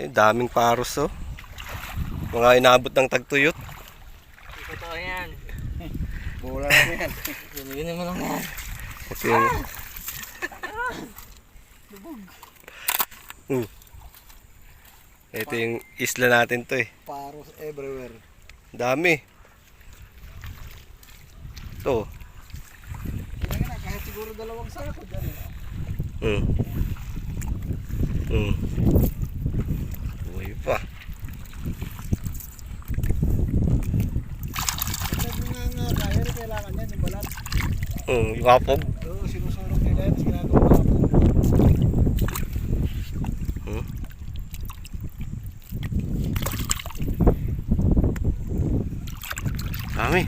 Eh, daming paros oh. Mga inabot ng tagtuyot. Totoo yan. Mura lang yan. Yun mo lang yan. Ito yung... Ito yung isla natin to eh. Paros everywhere. Dami. Ito. Kaya na, kahit siguro 2 sako dyan eh. Uy pa. Kaya rin kailangan yan, yung balat. Yung apog. Oo, sinusurok nila yan, ginagawa na po. Dami.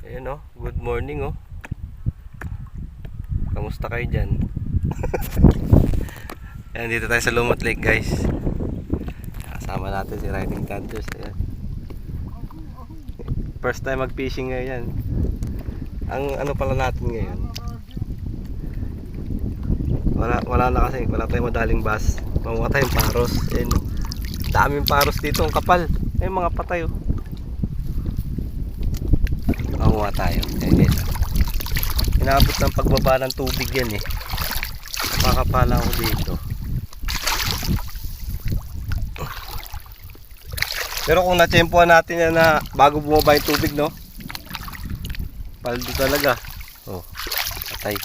Ayan oh, good morning oh. Kamusta kayo dyan? Ayan, dito tayo sa Lumot Lake guys. Kasama natin si Riding Thunders. Ayan. First time mag-fishing ngayon. Ang ano pala natin ngayon, wala na kasi, wala tayong madaling bass. Mamuha tayong paros. Ayan, daming paros dito, ang kapal. Ay mga patay oh. Mamuha tayo. Ayan dito. Inabot ng pagbaba ng tubig yan eh. Makakapala ako dito. Pero kung natsempuhan natin yan na bago bumaba yung tubig, no? Paldo talaga. Oh, patay.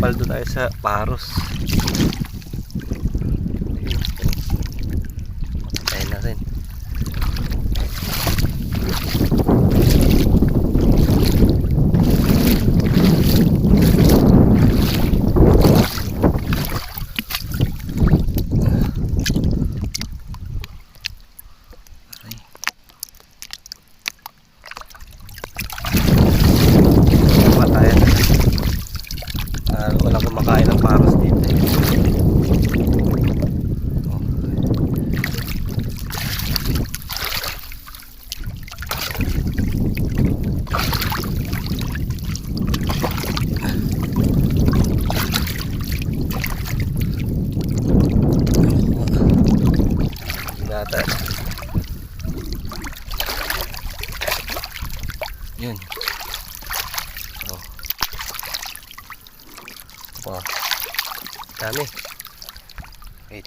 Paldo tayo sa paros. Patay na rin. Walang kumakain ng paros dito eh. Nata. Yun. Oh. Wow. Dami. Wait.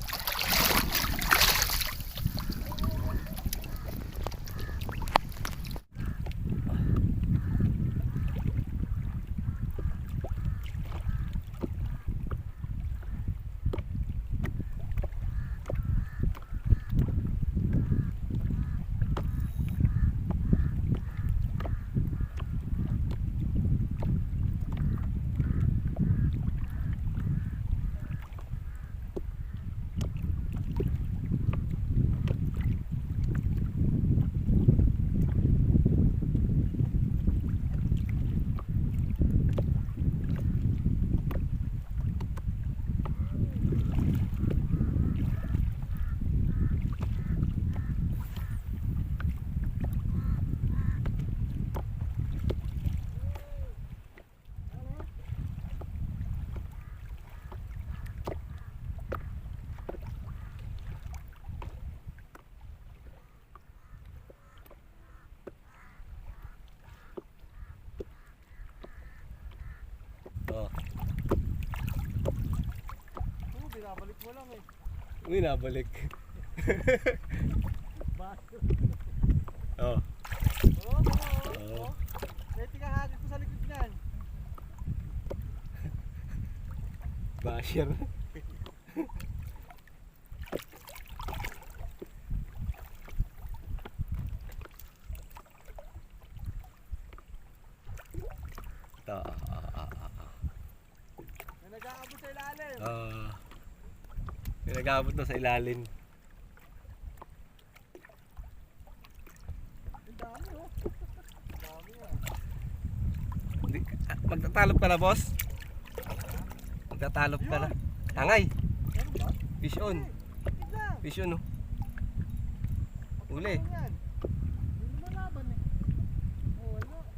Oh. Binabalik mo lang eh. Uy, nabalik. Oh. Oo. Pwede ka hagis ko sa likod niyan. Basher. Ito. May nag-aabot sa ilalim. Pinag-abot na sa ilalim. Ang dami oh. Ang dami ah. Magtatalop ka na, boss? Magtatalop ka na. Tangay. Meron ba? Fish on. Tignan. Fish on, oh. Uli. Ano yan? Hindi naman laban eh. Oh, wala.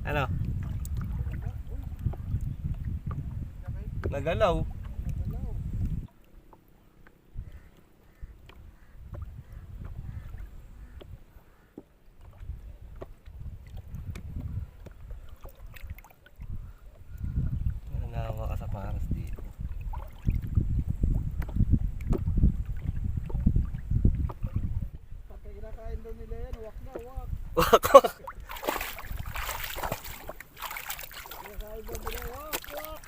Ano? Nagalaw. Nanawa ka sa paras dito. Pagka kinakain daw nila yan, wak na wak. Wako. Kinakain daw nila, wak wak.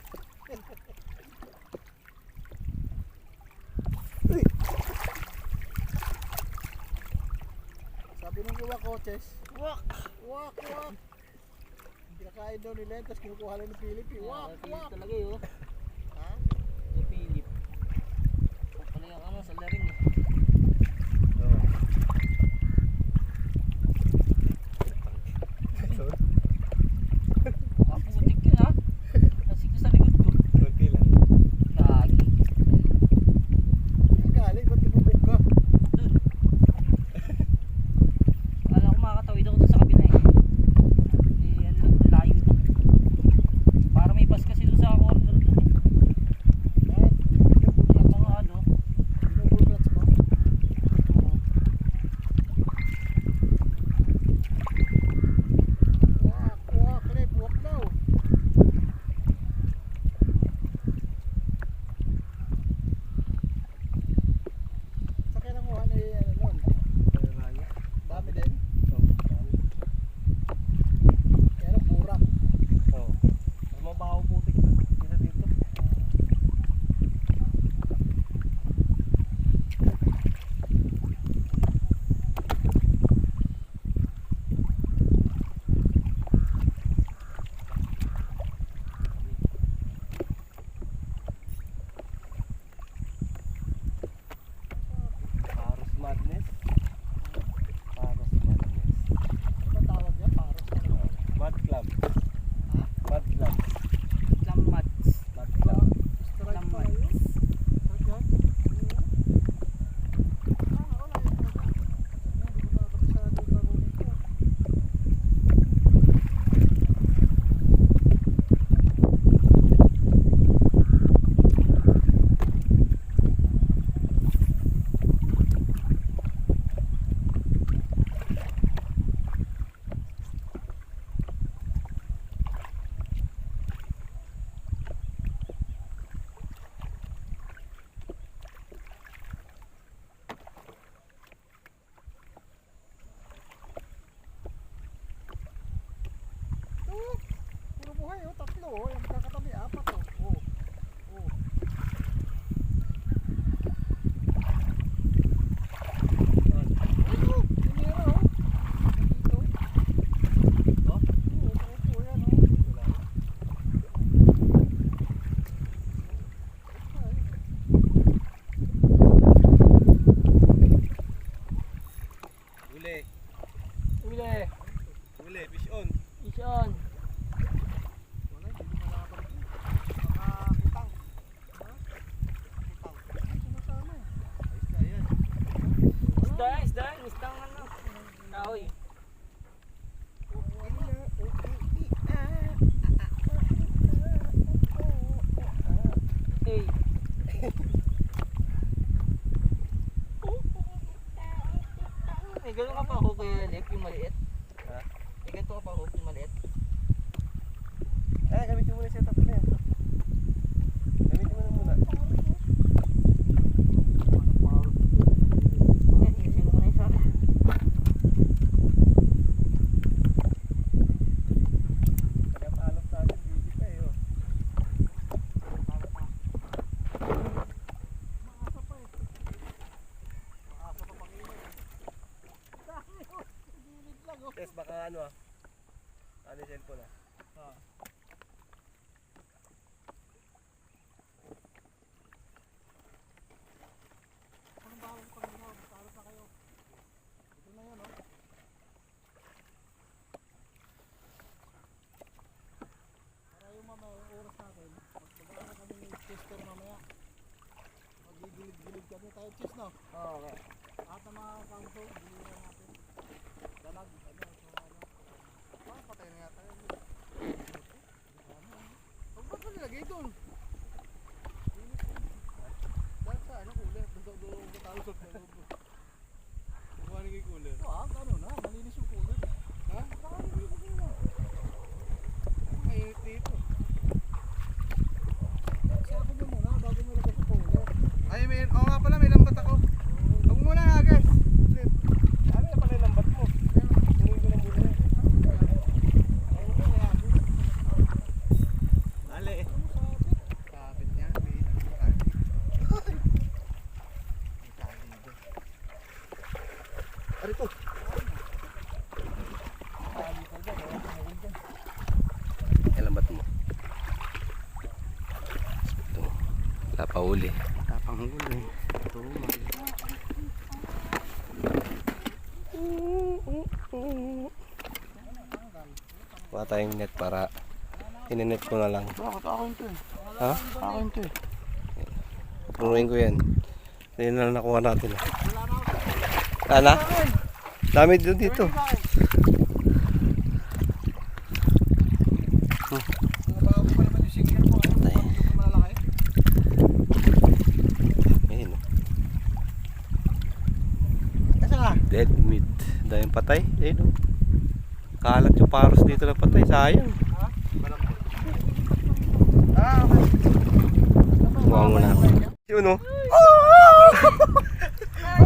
Sabi nung iwa coaches, wak wak wak. Kinakain daw nila yan, tapos kinukuha lang ng Philippine. Wak wak. Talaga yun. Ha? Yung Philip. Kung pala yung ano, sa laring eh. Ah, putik yun ha. Kasi ko sa likod ko. Kunti lang. Lagi. Saan galing? Ba't tumubog ka? Dun. Kala ko makakatawid ako dun sa kabila eh. Eh, ano, layo to. Para may bus kasi dun sa corner dun eh. At, Yung mga ano. binubulgats mo? Oo. Wak wak, Lep, wak daw. Sa kaya nanguha na yung ano nun? Dami din. Kaya lang burak. Mas mabaho putik na. Kisa dito. Paros madness. Paros madness. Ano ba tawag yan? Paros ka naman. Mad club. Ha? Mad club. Lamads. Mad club. Strike pa Laman. yun? Strike yan? Oo. Wala yun talaga. Hindi ko nakakabisado yung laro nito. Oh, puro buhay oh, tatlo oh, yung magkakatabi, apat oh. Oh. Oh. Ayun, tumira oh. Dito. Oh? Oo, ito yan oh. Uli. Uli. Uli. Fish on. Isyon. Wala, hindi mo malaban ito. Makakitang. Ha? Kitang. Sumasama eh. Ayos na yan. Isda, isda. Isda ng ano. Kahoy. Hey. May gano'n ka pa hook kuya Lep, yung maliit. Ha? May ganito ka pa hook yung maliit. Ay, gamitin mo na yung setup na yan. Gamitin mo na muna. Yan, isin mo na yung sana. Pagkapalap natin, busy pa eh. Oh. Maasa pa eh. Maasa pa pang-iwan eh. Dami oh. Gilid lang oh. Yes, baka ano ah. Ano yung cellphone ah. Anong bawang ko kanina? Magkano pa kayo? Ito na yan oh. Para yung mamaya, yung oras natin, magpagkakaroon kami ng tester mamaya. Magigilid-gilid kami tayo cheese no? Oo, okay. Lahat ng mga council, giliran natin. Dalag, ano, so ano. Patay na yata yun. Ay, may, oo nga pala, may lambat ako. Huwag muna nga, guys. Ano na pala yung lambat mo? Tuloy ko na muna yan. Dali. Kapit niya, may tali. May tali doon. Ari to. Yung lambat mo. Ito. Wala pa huli. Tapang huli. Ito, Wala tayong net para ininet ko na lang. bakit akin to eh? Ha? Akin to eh. Punuin ko yan. Hindi na nakuha natin. Ana? Dami doon dito. Bago pa naman yung singer ko. Ano Ay. yung malalaki? Ayun. Kasi nga. Dead meat. Dahil patay. Ayun. Kalat yung paros dito na patay. Sayang. Ah, okay. Buha mo na. Yun o.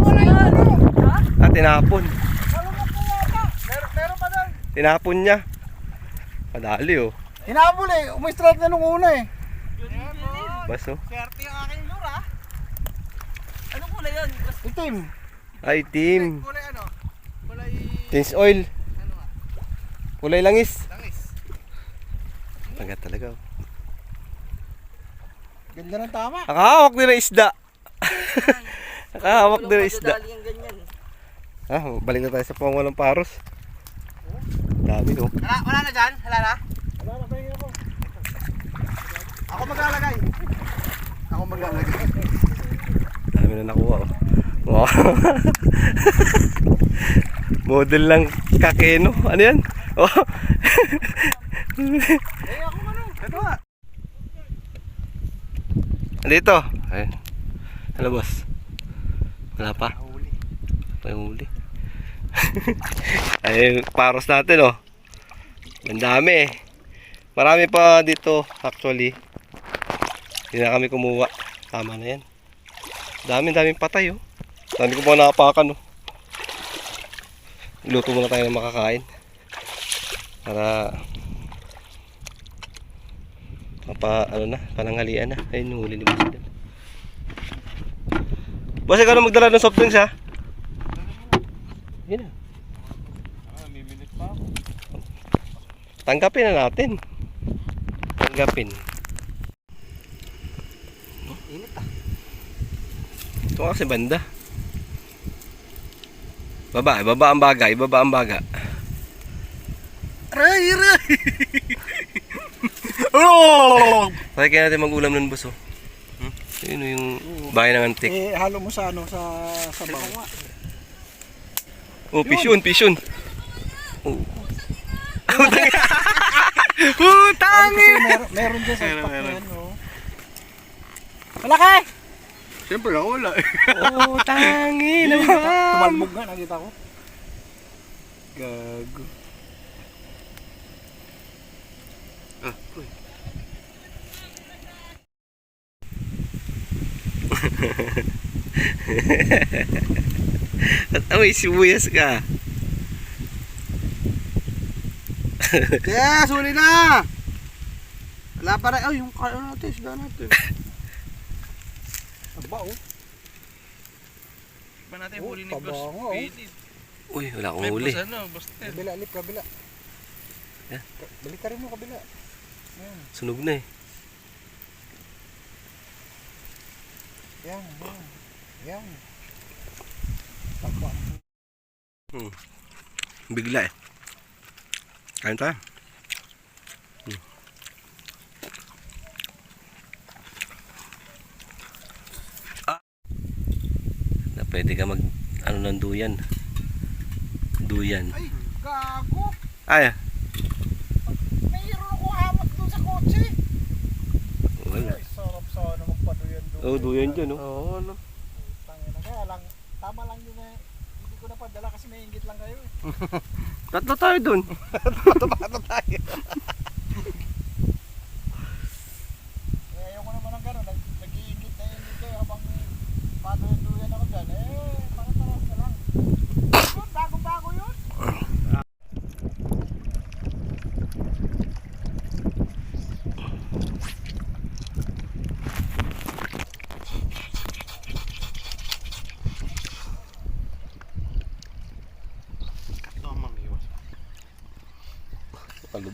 Wala yung ano. Ah, tinapon. Meron pa doon. Tinapon niya. Madali oh. Hinabol eh. Umistrike na nung una eh. Bas oh. Swerte yung aking lura. Anong kulay yun? Itim. Ay, team. Kulay ano? Kulay... Tinge oil. Ano nga? Kulay langis. Langis. Tagat talaga oh. Ganda ng tama. Nakahawak din ng isda. Nakahawak din ng isda. Madadali yung ganyan. Ah, balik na tayo sa pangulang paros. Dami oh. Wala na dyan? Wala na? Wala na, pahingin ako. Ako maglalagay. Ako maglalagay. Dami na nakuha oh. Wow. Model lang kakeno. Ano yan? Oh. Eh, ako ano? Ito nga. Dito. Ayun. Ano boss? Wala pa? Huli. Pa yung huli. Ayun, paros natin oh. Ang dami eh. Marami pa dito actually. Hindi na kami kumuha. Tama na yan. Daming patay oh. Dami ko pa nakapakan oh. Luto muna tayo ng makakain. Para pananghalian na. Ayun yung huli ni Boss. Boss, ikaw na magdala ng soft drinks ha? Yun na. May minute pa ako. Tanggapin na natin. Tanggapin. Init ah. Ito kasi banda. Baba ang baga. Ibaba ang baga. Aray! Oh! Kaya kaya natin mag-ulam ng buso. Yun yung bahay ng antik. Eh, halo mo sa ano, sa sabaw. Oh, pisyon. Oh. Putangi! Meron dyan sa pakyan, no? Malaki! Siyempre ako wala eh. Oh, tangi naman. Tumalbog nga, nakita ko. Gago. Ah, uy. At amoy sibuyas ka. Yes, huli na! Wala pa rin. Ay, yung kaya natin, isda natin. Aba, oh. Ba natin huli ni Boss Pabango, oh. Philip. Uy, wala akong May huli. Boss ano, Boss Ted. Kabila, lip, kabila. Yeah. Balik ka rin mo, kabila. Yan, Sunog na eh. yan. Yan. Tapa. Bigla eh. Kain tayo. Na pwede ka mag ano ng duyan. Duyan. Ay, gago. Ay, Mayroon ako hawak doon sa kotse. wala. Ay, sarap sana magpaduyan doon. Oh, duyan dyan oh. Oo, no. Tangina, kaya lang, tama lang yun eh. Hindi ko napadala kasi may inggit lang kayo eh. Tatlo tayo dun. Pato tayo. Eh, ayoko naman ng gano'n. Nag-iingit na ingit kayo habang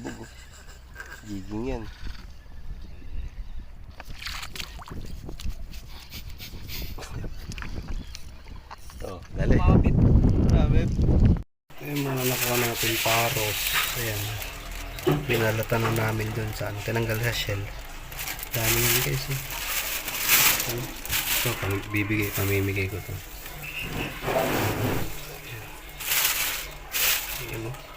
Sabog oh. Giging yan. Oh, dali. Kumapit. Sabit. Yung mga nakuha natin paros. Ayan. Binalatan na namin dun sa ano. Tinanggal sa shell. Dami yun guys eh. Ano? So, pamimigay ko to. Ayan o.